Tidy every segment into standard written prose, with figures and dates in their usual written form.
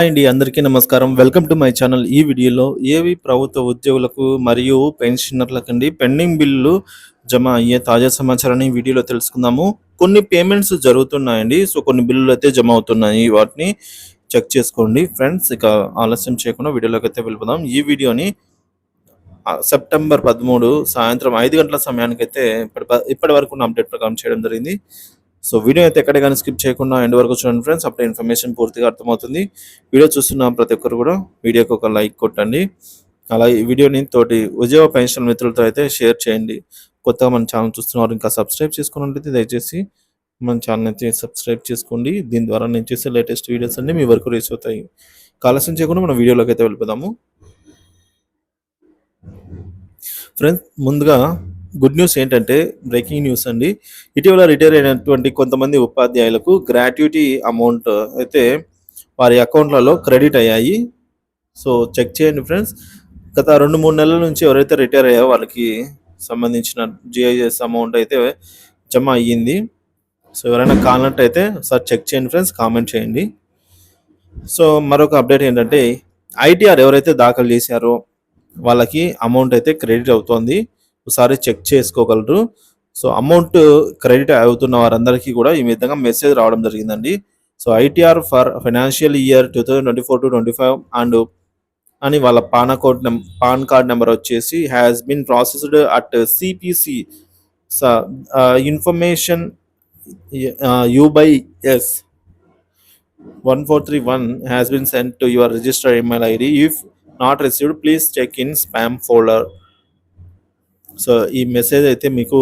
Hi అండి, అందరికీ నమస్కారం. Welcome to my channel. ఈ వీడియోలో ఏవి ప్రభుత్వ ఉద్యోగులకు మరియు పెన్షనర్లకండి పెండింగ్ బిల్లులు జమ అయ్యే తాజా సమాచారాన్ని ఈ వీడియోలో తెలుసుకుందాము. కొన్ని పేమెంట్స్ జరుగుతున్నాయండి. సో కొన్ని బిల్లులు అయితే జమ అవుతున్నాయి. వాటిని చెక్ చేసుకోండి ఫ్రెండ్స్. ఇక ఆలస్యం చేయకుండా వీడియోలోకి అయితే వెళ్ళిపోదాం. ఈ వీడియోని సెప్టెంబర్ 13 సాయంత్రం 5 గంటల సమయానికైతే ఇప్పటి వరకు ఉన్న అప్డేట్ ప్రకారం చేయడం జరిగింది. సో వీడియో అయితే ఎక్కడ కానీ స్కిప్ చేయకుండా ఎండ్ వరకు చూడండి ఫ్రెండ్స్. అప్పుడు ఇన్ఫర్మేషన్ పూర్తిగా అర్థమవుతుంది. వీడియో చూస్తున్న ప్రతి ఒక్కరు కూడా వీడియోకి ఒక లైక్ కొట్టండి. అలాగే ఈ వీడియోని తోటి ఉద్యోగ పెన్షన్ మిత్రులతో అయితే షేర్ చేయండి. కొత్తగా మన ఛానల్ చూస్తున్నారు, ఇంకా సబ్స్క్రైబ్ చేసుకున్నట్లయితే దయచేసి మన ఛానల్ అయితే సబ్స్క్రైబ్ చేసుకోండి. దీని ద్వారా నేను చేసే లేటెస్ట్ వీడియోస్ అన్ని మీ వరకు రీచ్ అవుతాయి. ఆలస్యం చేయకుండా మన వీడియోలోకి అయితే వెళ్ళిపోదాము ఫ్రెండ్స్. ముందుగా గుడ్ న్యూస్ ఏంటంటే, బ్రేకింగ్ న్యూస్ అండి. ఇటీవల రిటైర్ అయినటువంటి కొంతమంది ఉపాధ్యాయులకు గ్రాట్యుటీ అమౌంట్ అయితే వారి అకౌంట్లలో క్రెడిట్ అయ్యాయి. సో చెక్ చేయండి ఫ్రెండ్స్. గత 2-3 నెలల నుంచి ఎవరైతే రిటైర్ అయ్యారో వాళ్ళకి సంబంధించిన జిఐఎస్ అమౌంట్ అయితే జమ అయ్యింది. సో ఎవరైనా కానట్టయితే ఒకసారి చెక్ చేయండి ఫ్రెండ్స్, కామెంట్ చేయండి. సో మరొక అప్డేట్ ఏంటంటే, ఐటీఆర్ ఎవరైతే దాఖలు చేశారో వాళ్ళకి అమౌంట్ అయితే క్రెడిట్ అవుతోంది. ఒకసారి చెక్ చేసుకోగలరు. సో అమౌంట్ క్రెడిట్ అవుతున్న వారందరికీ కూడా ఈ విధంగా మెసేజ్ రావడం జరిగిందండి. So ITR for financial year 2024-25 and అని వాళ్ళ పాన్ కార్డ్ నెంబర్ వచ్చేసి has been processed at CPC information UBS 1431 has been sent to your registered email ID. If not received, please check in spam folder. So ఈ message అయితే మీకు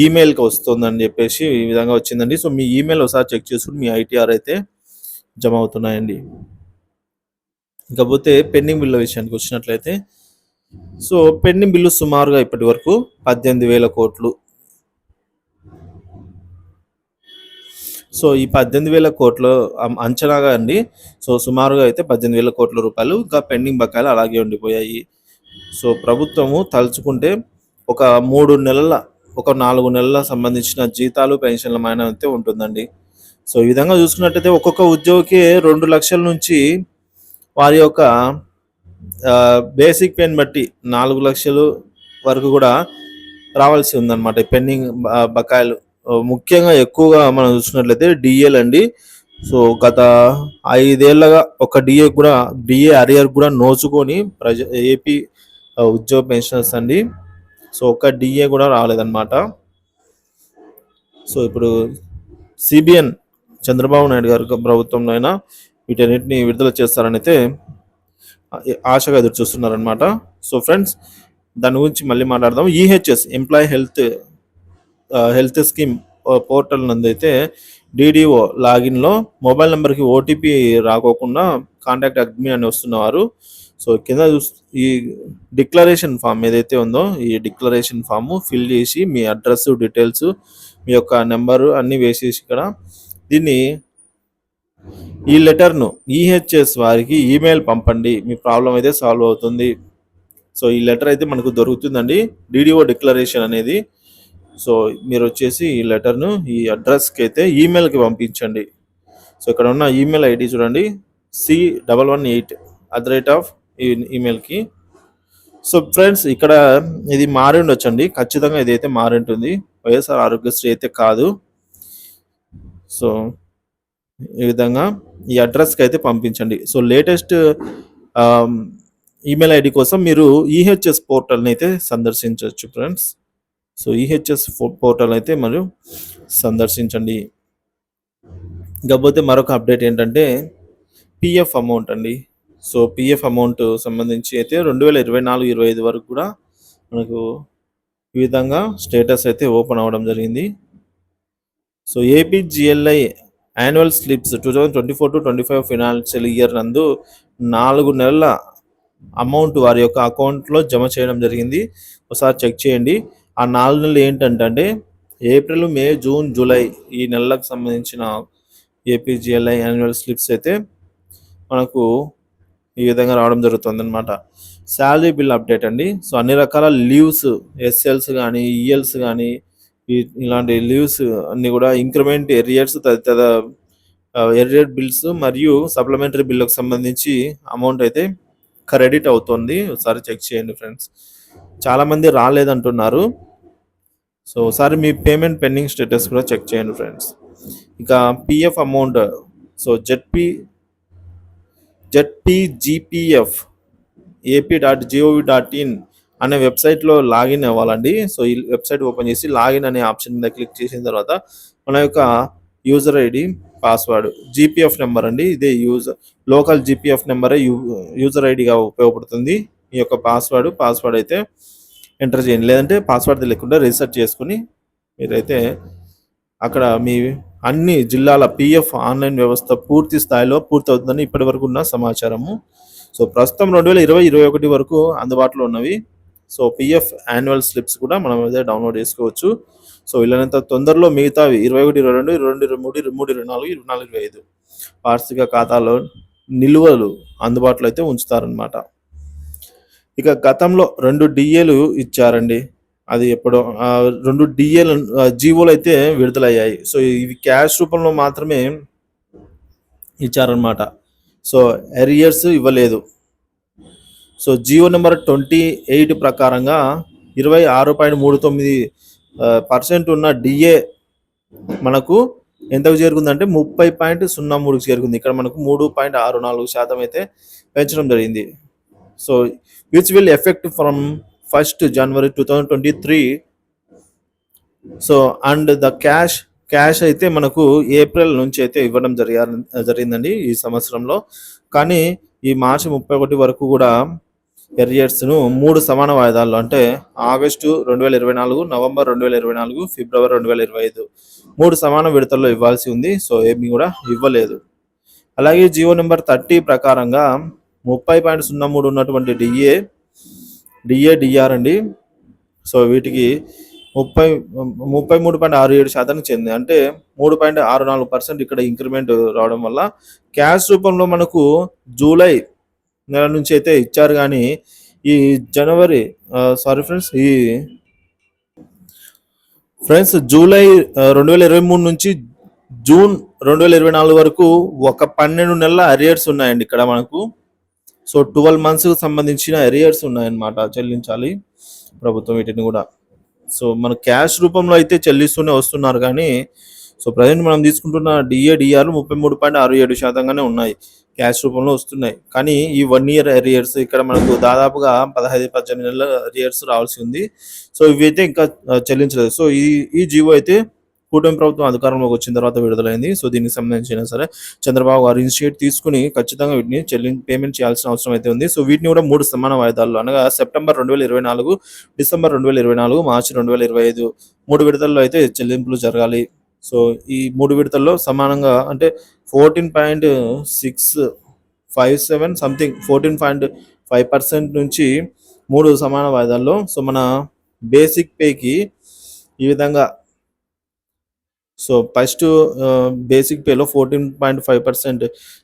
ఈమెయిల్కి వస్తుందని చెప్పేసి ఈ విధంగా వచ్చిందండి. సో మీ ఈమెయిల్ ఒకసారి చెక్ చేసుకుని మీ ఐటీఆర్ అయితే జమ అవుతున్నాయండి. ఇకపోతే పెండింగ్ బిల్లు విషయానికి వచ్చినట్లయితే, సో పెండింగ్ బిల్లు సుమారుగా ఇప్పటి వరకు 18,000 కోట్లు. సో ఈ 18,000 కోట్లు అంచనాగా అండి. సో సుమారుగా అయితే 18,000 కోట్ల రూపాయలు ఇంకా పెండింగ్ బకాయిలు అలాగే ఉండిపోయాయి. సో ప్రభుత్వము తలుచుకుంటే ఒక 4 నెలల సంబంధించిన జీతాలు పెన్షన్ల మైన అయితే ఉంటుందండి. సో ఈ విధంగా చూసుకున్నట్టయితే ఒక్కొక్క ఉద్యోగికి 2 లక్షల నుంచి వారి యొక్క బేసిక్ పేని బట్టి 4 లక్షలు వరకు కూడా రావాల్సి ఉందన్నమాట పెండింగ్ బకాయిలు. ముఖ్యంగా ఎక్కువగా మనం చూసినట్లయితే డిఏలు అండి. సో గత 5 ఏళ్ళగా ఒక డిఏ అరియర్ కూడా నోచుకొని ఏపీ ఉద్యోగ పెన్షనర్స్ అండి. సో ఒక డిఏ కూడా రాలేదన్నమాట. సో ఇప్పుడు సిబిఎన్ చంద్రబాబు నాయుడు గారు ప్రభుత్వంలో అయినా వీటన్నిటిని విడుదల చేస్తారని అయితే ఆశగా ఎదురు చూస్తున్నారనమాట. సో ఫ్రెండ్స్, దాని గురించి మళ్ళీ మాట్లాడదాం. EHS employee health scheme portal నందు అయితే డిడిఓ లాగిన్లో మొబైల్ నెంబర్కి ఓటీపీ రాకోకుండా కాంటాక్ట్ అడ్మిన్ అని వస్తున్నవారు సో కింద ఈ డిక్లరేషన్ ఫామ్ ఏదైతే ఉందో ఈ డిక్లరేషన్ ఫామ్ ఫిల్ చేసి మీ అడ్రస్ డీటెయిల్స్ మీ యొక్క నెంబరు అన్నీ వేసేసి ఇక్కడ దీన్ని ఈ లెటర్ను ఈహెచ్ఎస్ వారికి ఈమెయిల్ పంపండి. మీ ప్రాబ్లం అయితే సాల్వ్ అవుతుంది. సో ఈ లెటర్ అయితే మనకు దొరుకుతుందండి, డిడిఓ డిక్లరేషన్ అనేది. సో మీరు వచ్చేసి ఈ లెటర్ను ఈ అడ్రస్కి అయితే ఈమెయిల్కి పంపించండి. సో ఇక్కడ ఉన్న ఈమెయిల్ ఐడి చూడండి, C118 ఈ ఈమెయిల్కి. సో ఫ్రెండ్స్, ఇక్కడ ఇది మారి ఉండొచ్చండి, ఖచ్చితంగా ఇదైతే మారి ఉంటుంది. వైఎస్ఆర్ ఆరోగ్యశ్రీ అయితే కాదు. సో ఈ విధంగా ఈ అడ్రస్కి అయితే పంపించండి. సో లేటెస్ట్ ఈమెయిల్ ఐడి కోసం మీరు ఈహెచ్ఎస్ పోర్టల్ని అయితే సందర్శించవచ్చు ఫ్రెండ్స్. సో ఈహెచ్ఎస్ పోర్టల్ అయితే మరియు సందర్శించండి. ఇకపోతే మరొక అప్డేట్ ఏంటంటే పిఎఫ్ అమౌంట్ అండి. సో పిఎఫ్ అమౌంట్ సంబంధించి అయితే 2024-25 వరకు కూడా మనకు ఈ విధంగా స్టేటస్ అయితే ఓపెన్ అవ్వడం జరిగింది. So APGLI annual slips 2024-25 financial year నందు 4 నెలల అమౌంట్ వారి యొక్క అకౌంట్లో జమ చేయడం జరిగింది. ఒకసారి చెక్ చేయండి. ఆ 4 నెలలు ఏంటంటే ఏప్రిల్, మే, జూన్, జూలై ఈ నెలలకు సంబంధించిన ఏపీజిఎల్ఐ యాన్యువల్ స్లిప్స్ అయితే మనకు ఈ విధంగా రావడం జరుగుతుంది అనమాట. శాలరీ బిల్ అప్డేట్ అండి. సో అన్ని రకాల లీవ్స్, ఎస్ఎల్స్ కానీ ఈఎల్స్ కానీ ఇలాంటి లీవ్స్ అన్నీ కూడా ఇంక్రిమెంట్, ఎరియర్స్ తదితర ఎర్రియర్ బిల్స్ మరియు సప్లిమెంటరీ బిల్లుకు సంబంధించి అమౌంట్ అయితే క్రెడిట్ అవుతుంది. ఒకసారి చెక్ చేయండి ఫ్రెండ్స్. చాలామంది రాలేదంటున్నారు. సో ఒకసారి మీ పేమెంట్ పెండింగ్ స్టేటస్ కూడా చెక్ చేయండి ఫ్రెండ్స్. ఇక పిఎఫ్ అమౌంట్, సో జెడ్పీజీపీఎఫ్ ఏపీ.gov.in అనే వెబ్సైట్లో లాగిన్ అవ్వాలండి. సో ఈ వెబ్సైట్ ఓపెన్ చేసి లాగిన్ అనే ఆప్షన్ మీద క్లిక్ చేసిన తర్వాత మన యొక్క user ID, password, GPF number అండి, ఇదే లోకల్ జీపీఎఫ్ నెంబరే యూజర్ ఐడిగా ఉపయోగపడుతుంది. ఈ యొక్క పాస్వర్డ్ అయితే ఎంటర్ చేయండి. లేదంటే పాస్వర్డ్ తెలియకుండా రీసెట్ చేసుకుని మీరైతే అక్కడ మీ అన్ని జిల్లాల పిఎఫ్ ఆన్లైన్ వ్యవస్థ పూర్తి స్థాయిలో పూర్తవుతుందని ఇప్పటి వరకు ఉన్న సమాచారము. సో ప్రస్తుతం 2020-21 వరకు అందుబాటులో ఉన్నవి. సో పిఎఫ్ యాన్యువల్ స్లిప్స్ కూడా మనం అయితే డౌన్లోడ్ చేసుకోవచ్చు. సో వీళ్ళనంత తొందరలో మిగతావి 21, 22, 23, 24, 25 వార్షిక ఖాతాలో నిల్వలు అందుబాటులో అయితే ఉంచుతారనమాట. ఇక గతంలో 2 డిఏలు ఇచ్చారండి. అది ఎప్పుడో 2 డిఏలు జీవోలు అయితే విడుదలయ్యాయి. సో ఇవి క్యాష్ రూపంలో మాత్రమే ఇచ్చారనమాట. సో ఎరియర్స్ ఇవ్వలేదు. సో జియో నెంబర్ 28 ప్రకారంగా 26.39% ఉన్న డిఏ మనకు ఎంతకు చేరుకుందంటే 30.03కి చేరుకుంది. ఇక్కడ మనకు 3.64% అయితే పెంచడం జరిగింది. So which will effect from 1st January 2023. So and the cash అయితే మనకు ఏప్రిల్ నుంచి అయితే ఇవ్వడం జరిగిందండి ఈ సంవత్సరంలో. కానీ ఈ మార్చి 31 వరకు కూడా ఎరియర్స్ను 3 సమాన వాయిదాల్లో, అంటే ఆగస్టు 2024, నవంబర్ 2024, ఫిబ్రవరి 2025 3 సమాన విడతల్లో ఇవ్వాల్సి ఉంది. సో ఏమీ కూడా ఇవ్వలేదు. అలాగే జియో నెంబర్ 30 ప్రకారంగా 30.03 ఉన్నటువంటి డిఆర్ అండి. సో వీటికి 33.67% చెంది, అంటే 3.64% ఇక్కడ ఇంక్రిమెంట్ రావడం వల్ల క్యాష్ రూపంలో మనకు జూలై నెల నుంచి అయితే ఇచ్చారు. కానీ ఈ జూలై 2023 నుంచి జూన్ 2024 వరకు ఒక 12 నెలల అరియర్స్ ఉన్నాయండి ఇక్కడ మనకు. సో 12 monthsకి సంబంధించిన అరియర్స్ ఉన్నాయన్నమాట, చెల్లించాలి ప్రభుత్వం వీటిని కూడా. సో మన క్యాష్ రూపంలో అయితే చెల్లిస్తూనే వస్తున్నారు. కానీ సో ప్రజెంట్ మనం తీసుకుంటున్న డిఆర్లు 33.67%గానే ఉన్నాయి, క్యాష్ రూపంలో వస్తున్నాయి. కానీ ఈ 1 year అరియర్స్ ఇక్కడ మనకు దాదాపుగా 15-18 నెలల అరియర్స్ రావాల్సి ఉంది. సో ఇవి అయితే ఇంకా చెల్లించలేదు. సో ఈ జీవో అయితే కూటమి ప్రభుత్వం అధికారంలోకి వచ్చిన తర్వాత విడుదలైంది. సో దీనికి సంబంధించిన సరే చంద్రబాబు గారు ఇనిషియేట్ తీసుకుని ఖచ్చితంగా వీటిని పేమెంట్ చేయాల్సిన అవసరం అయితే ఉంది. సో వీటిని కూడా 3 సమాన వాయిదాల్లో, అనగా సెప్టెంబర్ 2024, డిసెంబర్ 2024, మార్చి 2025 3 విడతల్లో అయితే చెల్లింపులు జరగాలి. సో ఈ 3 విడతల్లో సమానంగా, అంటే 14.657 సంథింగ్ 14.5% నుంచి 3 సమాన వాయిదాల్లో. సో మన బేసిక్ పేకి ఈ విధంగా, సో ఫస్ట్ బేసిక్ పేలో 14.5%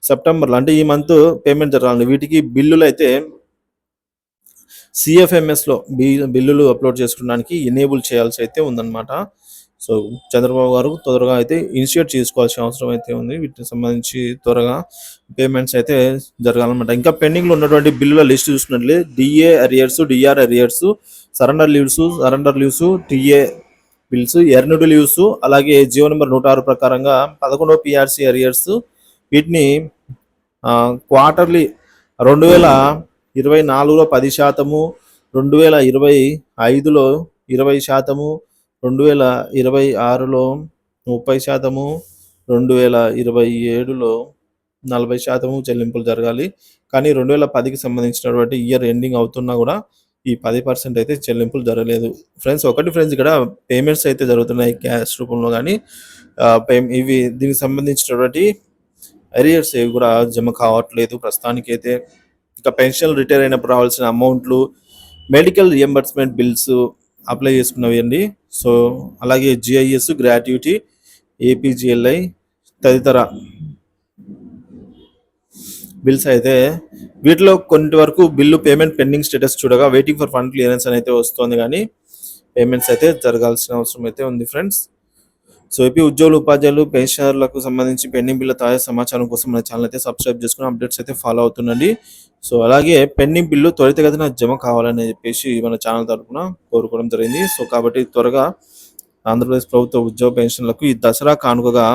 సెప్టెంబర్లో, అంటే ఈ మంత్ పేమెంట్ జరగాలి. వీటికి బిల్లులు అయితే సిఎఫ్ఎంఎస్లో బిల్లులు అప్లోడ్ చేసుకోవడానికి ఎనేబుల్ చేయాల్సి అయితే ఉందన్నమాట. సో చంద్రబాబు గారు త్వరగా అయితే ఇనిషియేట్ చేసుకోవాల్సిన అవసరం అయితే ఉంది. వీటికి సంబంధించి త్వరగా పేమెంట్స్ అయితే జరగాలన్నమాట. ఇంకా పెండింగ్లో ఉన్నటువంటి బిల్లుల లిస్ట్ చూసినట్లే DA arrears, DR arrears, surrender leaves, TA bills, earned leaves, అలాగే జియో నెంబర్ 106 ప్రకారంగా 11వ పిఆర్సీ అరియర్స్. వీటిని క్వార్టర్లీ 2024లో 10%, 2025లో 20%, 2026లో 30%, 2027లో 40% చెల్లింపులు జరగాలి. కానీ 2010కి సంబంధించినటువంటి ఇయర్ ఎండింగ్ అవుతున్నా కూడా ఈ 10% అయితే చెల్లింపులు జరగలేదు. ఫ్రెండ్స్ ఇక్కడ పేమెంట్స్ అయితే జరుగుతున్నాయి క్యాష్ రూపంలో, కానీ దీనికి సంబంధించినటువంటి అరియర్స్ ఏవి కూడా జమ కావట్లేదు ప్రస్తుతానికి అయితే. ఇంకా పెన్షన్ రిటైర్ అయినప్పుడు రావాల్సిన అమౌంట్లు, మెడికల్ రియంబర్స్మెంట్ బిల్స్ అప్లై చేసుకున్నవి అండి. సో అలాగే జిఐఎస్, గ్రాట్యుటీ, ఏపీజీఎల్ఐ తదితర బిల్స్ అయితే వీటిలో కొన్ని వరకు బిల్లు పేమెంట్ పెండింగ్ స్టేటస్ చూడగా వెయిటింగ్ ఫర్ ఫండ్ క్లియరెన్స్ అని అయితే వస్తుంది. కానీ పేమెంట్స్ అయితే జరగాల్సిన అవసరం అయితే ఉంది ఫ్రెండ్స్. సో ఏపీ ఉద్యోగులు, ఉపాధ్యాయులు, పెన్షనర్లకు సంబంధించి పెండింగ్ బిల్లు తాజా సమాచారం కోసం మన ఛానల్ అయితే సబ్స్క్రైబ్ చేసుకొని అప్డేట్స్ అయితే ఫాలో అవుతుండండి. సో అలాగే పెండింగ్ బిల్లు త్వరితగతిన జమ కావాలని చెప్పేసి మన ఛానల్ తరపున కోరుకోవడం జరిగింది. సో కాబట్టి త్వరగా ఆంధ్రప్రదేశ్ ప్రభుత్వ ఉద్యోగ పెన్షన్లకు ఈ దసరా కానుకగా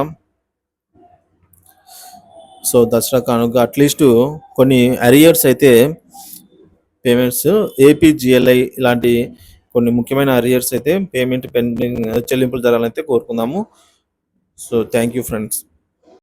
అట్లీస్ట్ కొన్ని అరియర్స్ అయితే పేమెంట్స్ ఏపీజీఎల్ఐ ఇలాంటి కొన్ని ముఖ్యమైన అరియర్స్ అయితే పేమెంట్ పెండింగ్ చెల్లింపులు జరగాలని అయితే కోరుకుందాము. So thank you friends.